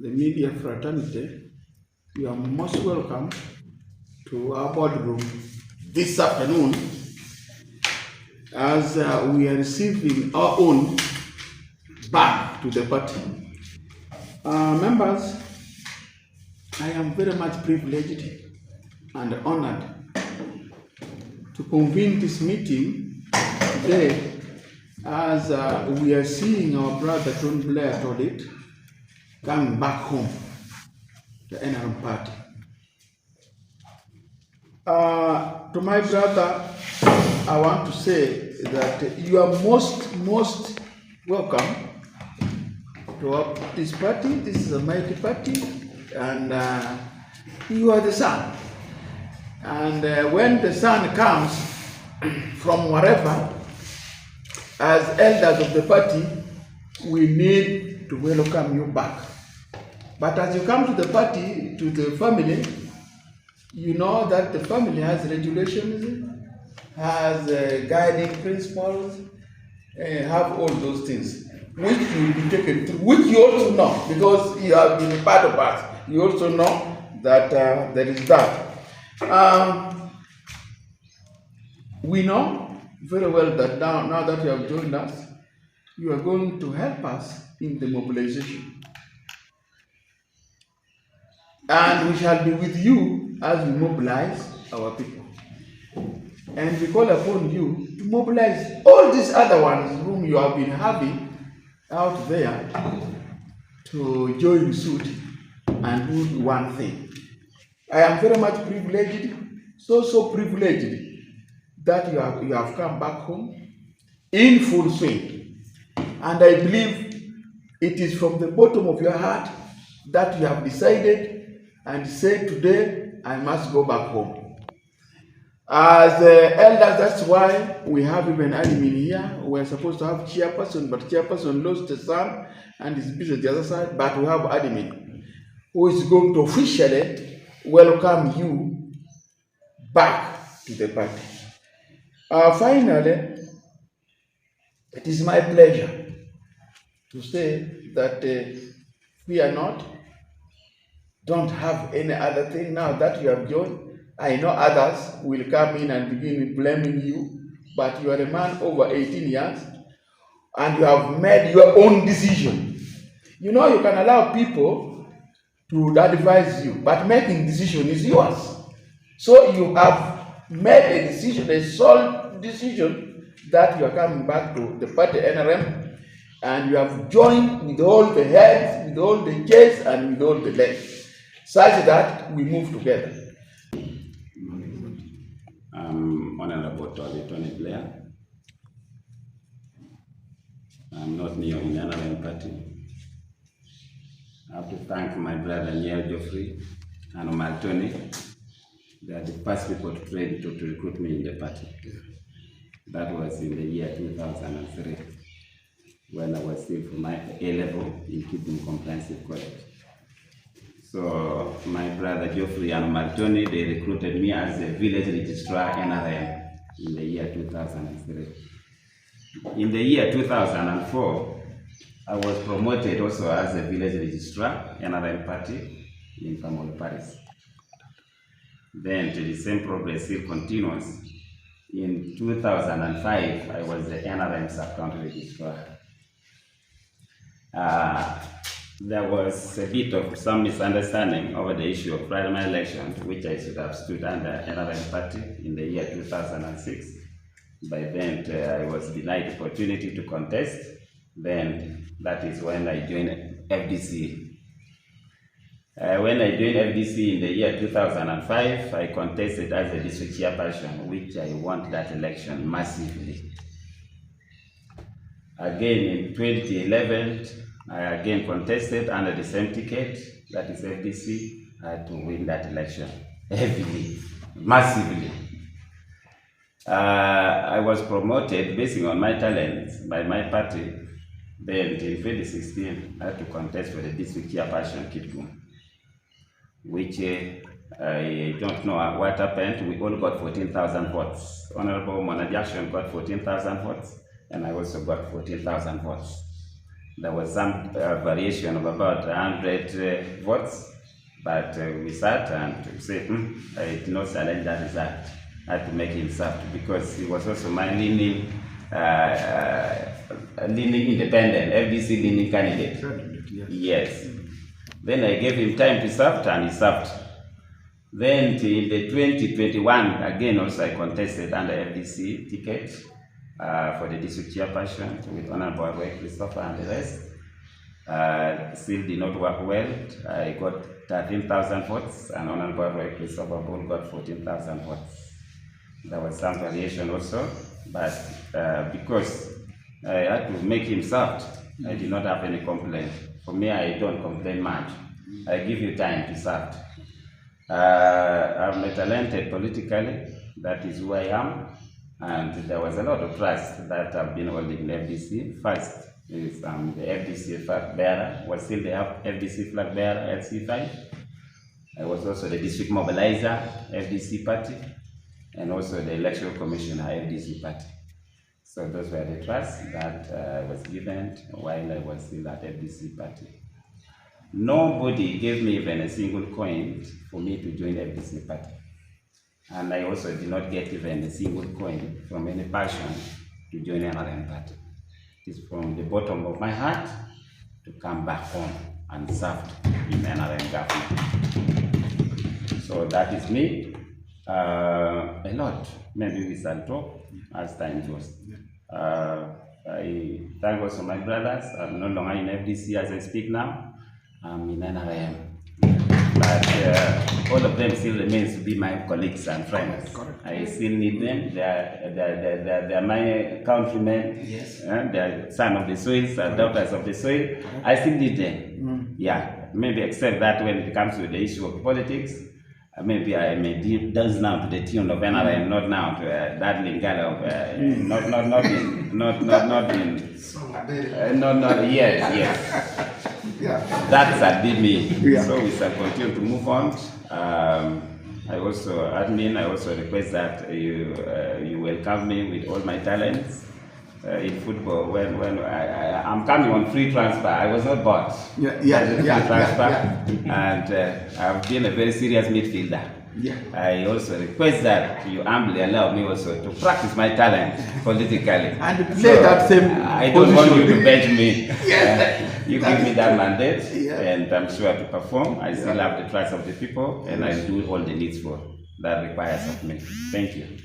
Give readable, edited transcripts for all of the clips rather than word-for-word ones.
the media fraternity, you are most welcome to our boardroom this afternoon as we are receiving our own back to the party. Members, I am very much privileged and honored to convene this meeting today as we are seeing our brother Blair Toolit coming back home, the NRM party. To my brother, I want to say that you are most welcome to this party. This is a mighty party, and you are the son. And when the son comes from wherever, as elders of the party, we need to welcome you back. But as you come to the party, to the family, you know that the family has regulations, has guiding principles, have all those things, which will be taken through, which you also know, because you have been a part of us. You also know that there is that. We know very well that now that you have joined us, you are going to help us in the mobilization. And we shall be with you as we mobilize our people. And we call upon you to mobilize all these other ones whom you have been having out there to join suit and do one thing. I am very much privileged, so privileged that you have come back home in full swing. And I believe it is from the bottom of your heart that you have decided and said, today I must go back home. As elders, that's why we have even admin here. We're supposed to have chairperson, but chairperson lost the son and is busy at the other side. But we have admin who is going to officially welcome you back to the party. Finally, it is my pleasure to say that we are not, don't have any other thing now that you have joined. I know others will come in and begin blaming you, but you are a man over 18 years and you have made your own decision. You know, you can allow people to advise you, but making decision is yours. So you have made a decision, a sole decision, that you are coming back to the party NRM, and you have joined with all the heads, with all the chairs, and with all the legs, such that we move together. Honorable Toolit Blair. I'm not new in NRM party. I have to thank my brother Neil Geoffrey and Maltoni. They are the first people to train to recruit me in the party. That was in the year 2003, when I was still for my A-level in Kitgum Comprehensive College. So my brother Geoffrey and Maltoni, they recruited me as a village registrar NRM in the year 2003. In the year 2004, I was promoted also as a village registrar NRM party in Family Paris. Then the same progress still continues. In 2005, I was the NRM sub-county registrar. There was a bit of some misunderstanding over the issue of primary elections, which I should have stood under NRM party in the year 2006. By then, I was denied the opportunity to contest. Then, that is when I joined FDC. When I joined FDC in the year 2005, I contested as a district chairperson, which I won that election massively. Again, in 2011, I again contested under the same ticket, that is FDC. I had to win that election heavily, massively. I was promoted based on my talents by my party. Then in 2016, I had to contest for the district chairperson Kitgum, which I don't know what happened. We all got 14,000 votes. Honorable Mona Jackson got 14,000 votes, and I also got 14,000 votes. There was some variation of about 100 votes, but we sat and said, I did not challenge that result. I had to make him served because he was also my leaning independent, FDC leaning candidate. Yes. Then I gave him time to serve, and he served. Then in the 2021, again also I contested under FDC ticket for the district chairperson with Honorable Christopher and the rest. Still did not work well. I got 13,000 votes, and Honorable Christopher Bull got 14,000 votes. There was some variation also, but because I had to make him served, I did not have any complaint. For me, I don't complain much. I give you time to serve. I'm talented politically, that is who I am, and there was a lot of trust that I've been holding in FDC. First is the FDC Flagbearer, was still the FDC Flagbearer LCV. I was also the district mobilizer, FDC party, and also the electoral commissioner, FDC party. So those were the trusts that was given while I was still at FDC party. Nobody gave me even a single coin for me to join FDC party. And I also did not get even a single coin from any person to join NRM party. It is from the bottom of my heart to come back home and serve in NRM government. So that is me. A lot. Maybe we shall talk as time goes. I thank also my brothers. I'm no longer in FDC as I speak now. I'm in NRM. But all of them still remains to be my colleagues and friends. Correct. I still need them. They are my countrymen. Yes. They are sons of the soil, daughters of the soil. I still need them. Yeah. Maybe except that when it comes to the issue of politics, maybe I may dance now to the tune of NRM, not now to that lingala of yes. Yeah. That's me. Yeah. So we shall continue to move on. I also request that you welcome me with all my talents in football. When I'm coming on free transfer, I was not bought. And I've been a very serious midfielder. Yeah. I also request that you humbly allow me also to practice my talent politically. And play that same I don't want you to bench me. You give me that mandate, and I'm sure to perform. I still have the trust of the people, and I do all the needs for that requires of me. Thank you.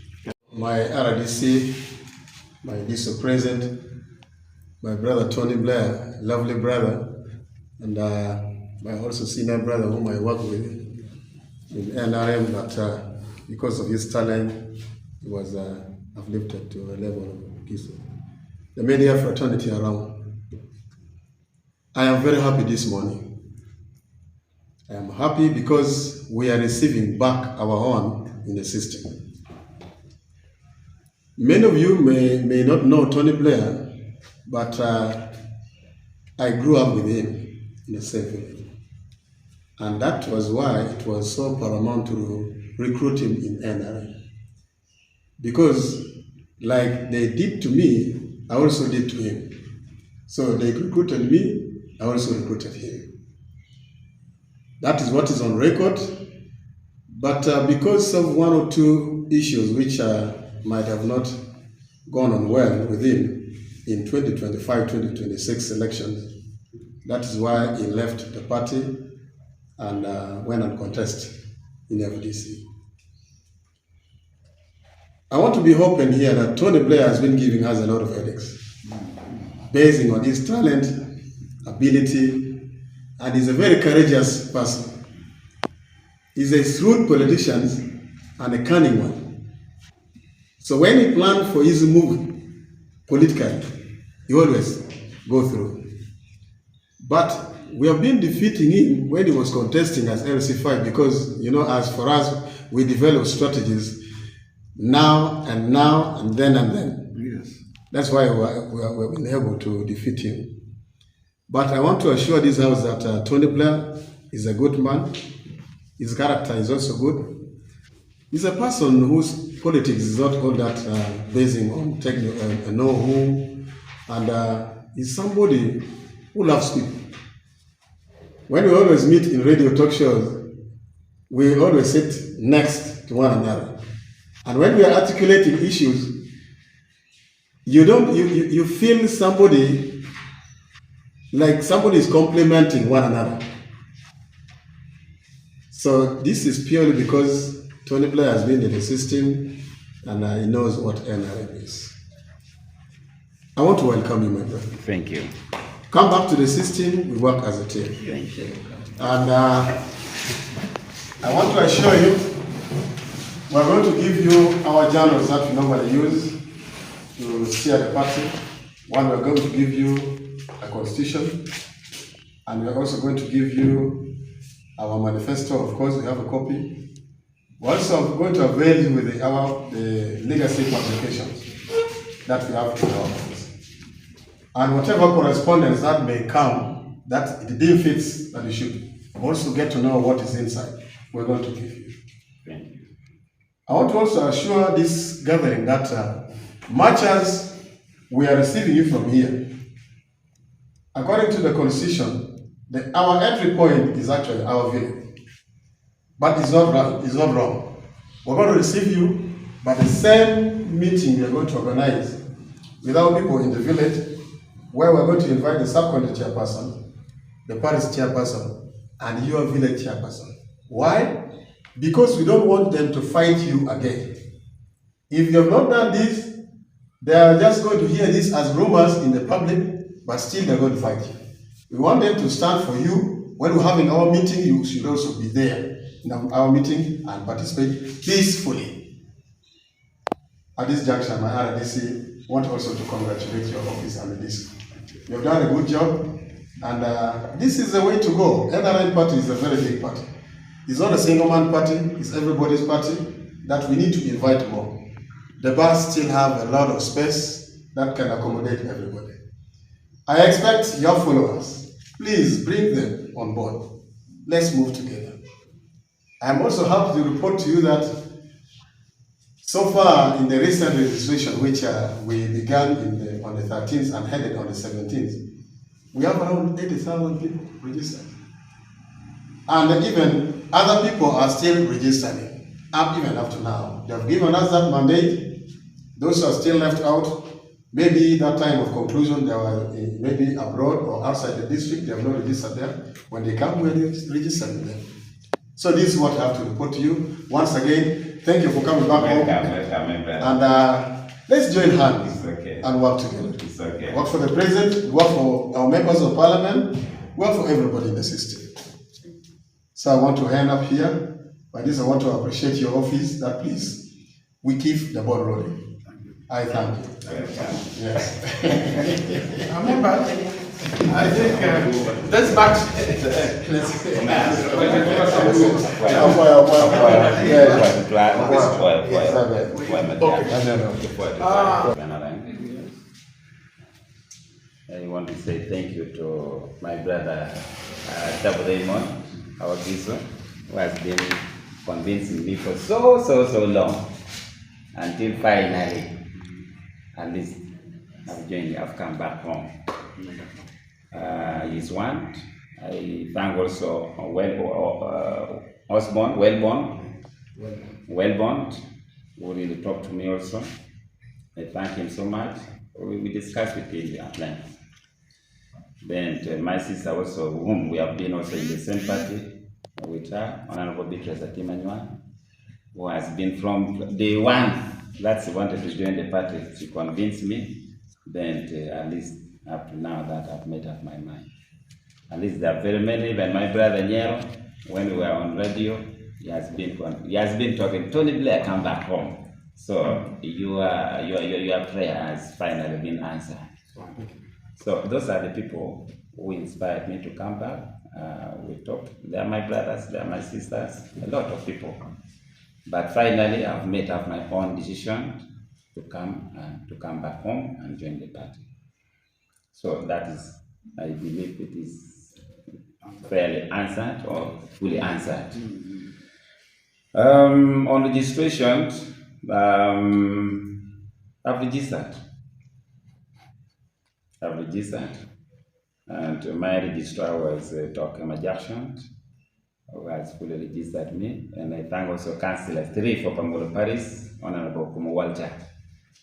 My RDC, my district president, my brother Tony Blair, lovely brother, and my also senior brother whom I work with in NRM, but because of his talent, he was uplifted to a level of peace. The media fraternity around. I am very happy this morning. I am happy because we are receiving back our own in the system. Many of you may not know Tony Blair, but I grew up with him in the same village. And that was why it was so paramount to recruit him in NRM. Because like they did to me, I also did to him. So they recruited me, I also recruited him. That is what is on record. But because of one or two issues which might have not gone on well with him in 2025-2026 elections, that is why he left the party and went and contested in FDC. I want to be open here that Tony Blair has been giving us a lot of headaches, basing on his talent, ability, and he's a very courageous person. He's a shrewd politician and a cunning one. So when he planned for his move politically, he always go through. But we have been defeating him when he was contesting as LC5 because, you know, as for us, we develop strategies now and then. Yes. That's why we've been able to defeat him. But I want to assure this house that Tony Blair is a good man. His character is also good. He's a person whose politics is not all that basing on know-who, and he's somebody who loves people. When we always meet in radio talk shows, we always sit next to one another. And when we are articulating issues, you feel somebody, like somebody is complimenting one another. So this is purely because Tony Blair has been in the system and he knows what NRM is. I want to welcome you, my brother. Thank you. Come back to the system, we work as a team. Thank you. And I want to assure you, we're going to give you our journals that we normally use to steer the party. One, we're going to give you a constitution, and we're also going to give you our manifesto. Of course, we have a copy. We're also going to avail you with the legacy publications that we have in our office. And whatever correspondence that may come, that it deems fits that you should also get to know what is inside, we're going to give you. Thank you. I want to also assure this gathering that much as we are receiving you from here, according to the Constitution, our entry point is actually our village. But it's not right, it's not wrong. We're going to receive you, but the same meeting we are going to organize with our people in the village, where we're going to invite the sub-county chairperson, the parish chairperson, and your village chairperson. Why? Because we don't want them to fight you again. If you have not done this, they are just going to hear this as rumors in the public, but still they're going to fight you. We want them to stand for you. When we're having our meeting, you should also be there in our meeting and participate peacefully. At this junction, my RDC want also to congratulate your office and this. You've done a good job, and this is the way to go. NRM party is a very big party. It's not a single man party, it's everybody's party that we need to invite more. The bus still have a lot of space that can accommodate everybody. I expect your followers, please bring them on board. Let's move together. I'm also happy to report to you that so far in the recent registration, which we began on the 13th and headed on the 17th, we have around 80,000 people registered. And even other people are still registering, even up to now. They have given us that mandate. Those who are still left out, maybe that time of conclusion, they were maybe abroad or outside the district, they have not registered there. When they come, we register them. So this is what I have to report to you. Once again, thank you for coming back home. Welcome. And let's join hands Okay. and work together. It's okay. Work for the president, work for our members of parliament, work for everybody in the system. So I want to end up here. By this, I want to appreciate your office that please, we keep the ball rolling. I thank you. Yes. Remember, I think that's back. I want to say thank you to my brother Double Raymond, our Giso, who has been convincing me for so long, until finally, at least I've come back home. He's one. I thank also Wellborn, who really talked to me also. I thank him so much. We discussed with him at length. Then my sister also, whom we have been also in the same party with her, Honorable Beatrice Atimanywa, who has been from day one that she wanted to join the party. She convinced me. Then at least up to now that I've made up my mind. At least there are very many. Even my brother Nyero, when we were on radio, he has been talking. Tony Blair, come back home. So your prayer has finally been answered. So those are the people who inspired me to come back. We talked. They are my brothers. They are my sisters. A lot of people. But finally, I've made up my own decision to come back home and join the party. So that is, I believe it is fairly answered or fully answered. On registration, I've registered. And my registrar was Dr. Jackson, who has fully registered me. And I thank also Councillor 3 for Pangolo Paris, Honorable Kumo Walter,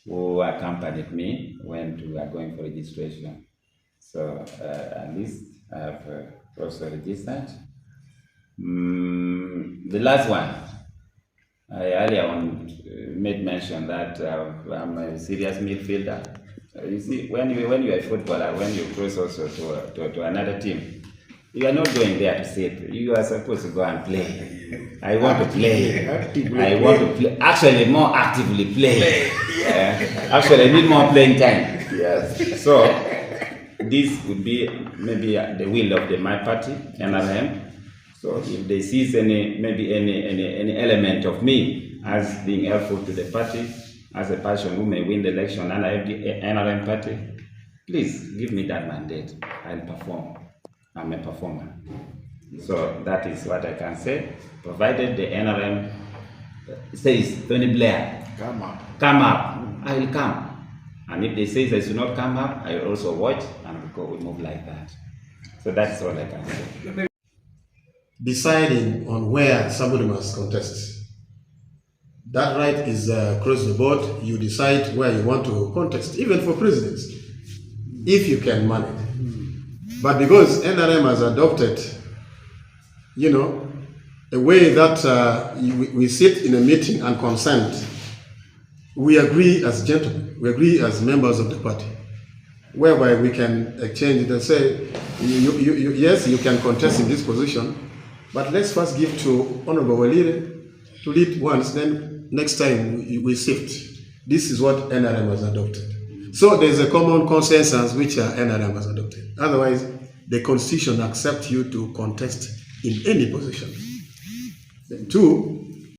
who accompanied me when we were going for registration. So at least I have also registered. The last one, I earlier made mention that I'm a serious midfielder. You see, when you are a footballer, when you cross also to another team, you are not going there to sit. You are supposed to go and play. I want to play. I want to play. Actually, more actively play. Actually, I need more playing time. Yes. So this would be maybe the will of my party, NRM. So if they see any element of me as being helpful to the party, as a person who may win the election and I have the NRM party, please give me that mandate. I'll perform. I'm a performer. So that is what I can say. Provided the NRM says, Tony Blair, come up, I will come. And if they say I should not come up, I will also watch and we move like that. So that's all I can say. Deciding on where somebody must contest. That right is across the board. You decide where you want to contest, even for presidents, if you can manage. But because NRM has adopted, a way that we sit in a meeting and consent, we agree as gentlemen, we agree as members of the party, whereby we can exchange it and say, yes, you can contest in this position, but let's first give to Honorable Walire to lead once, then next time we shift. This is what NRM has adopted. So there's a common consensus which NRM has adopted. Otherwise, the Constitution accepts you to contest in any position. Then 2,